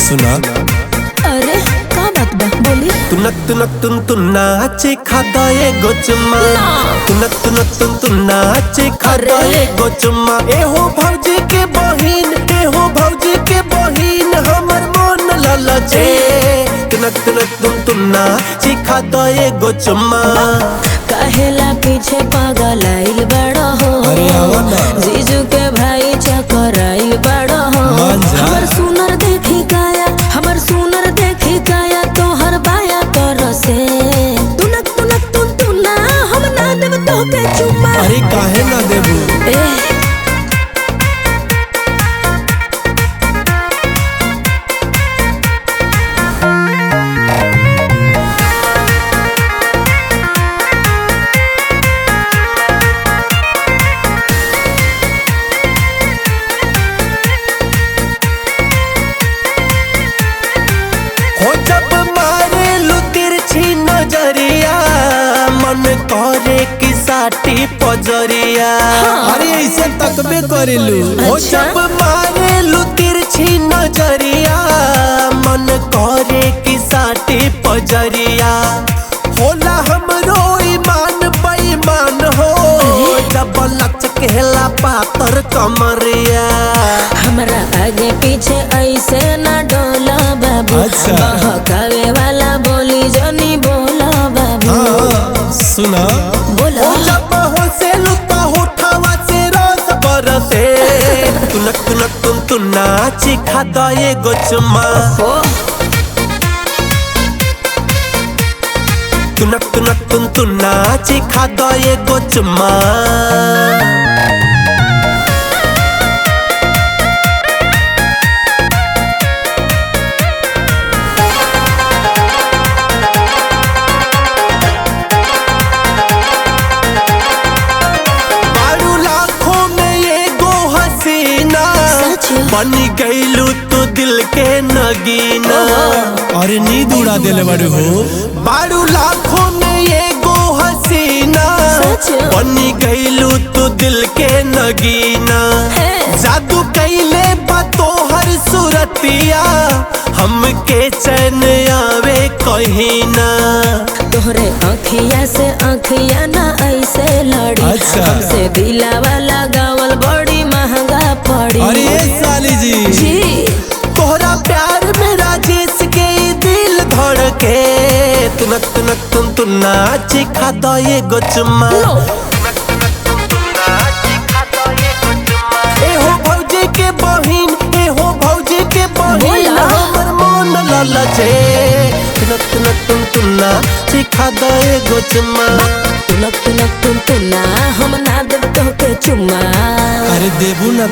सुना अरे का बात बा बोली। तुनक तुनक तुन तुन्नाचे खाता ये गोचम्मा तुनक तुनक तुन तुन्नाचे खाता ये गोचम्मा ए हो भौजी के बहिन ए हो भौजी के बहिन हमर मन ललचे तुनक तुनक तुन तुन्नाचे खाता ये गोचम्मा कहेला पीछे पागल आइल बड़ा हो जीजू के भाई चक्कर आइल बड़ा हो हमर सुनर देखी काया हमर सुनर देखी काया तोहर बाया कर से तुनक तुनक तुन तुना हम ना देव तोके चुम्मा। अरे काहे ना देबू करे की साटी पजरिया अरे ऐसे तकबे करेलू हो जब मारे लू तिरछी नजरिया मन करे की साटी पजरिया होला हमरो ईमान बेईमान हो जब लचकेला पातर कमरिया हमरा आगे पीछे ऐसे ना डोला बाबू बहकावे वाला बोली जनी बोला बाबू सुना बोला जब हो से लुका होठावा से रस बरसे तुनक तुनक तुन तुन्नाची खाता ये गोचम्मा तुनक तुनक तुन तुन्नाची खाता ये गोचम्मा बनी गईलू तू दिल के नगीना और नींद उड़ा दिल बड़ू हो बारू लाखों में ये गो हसीना बनी गईलू तू दिल के नगीना जादू कैले बातो हर सूरतिया हमके चैन आवे कहीं ना तोहरे आँखिया से आँखिया ना ऐसे लड़ी हमसे दिलावा लगावल बड़ी महंगा पड़ी। अरे साली जी तोहरा प्यार में राजेश के दिल धड़के तुनक तुनक तुन तुन्नाची खाता ये गोचम्मा ए हो भौजी के बहिन ए हो भौजी के बहिन हमर मन ललचे तुनक तुनक तुन तुन्नाची खाता ये गोचम्मा तुनक तुनक तुन तुना हम ना देव तोके चुम्मा। अरे देबू ना।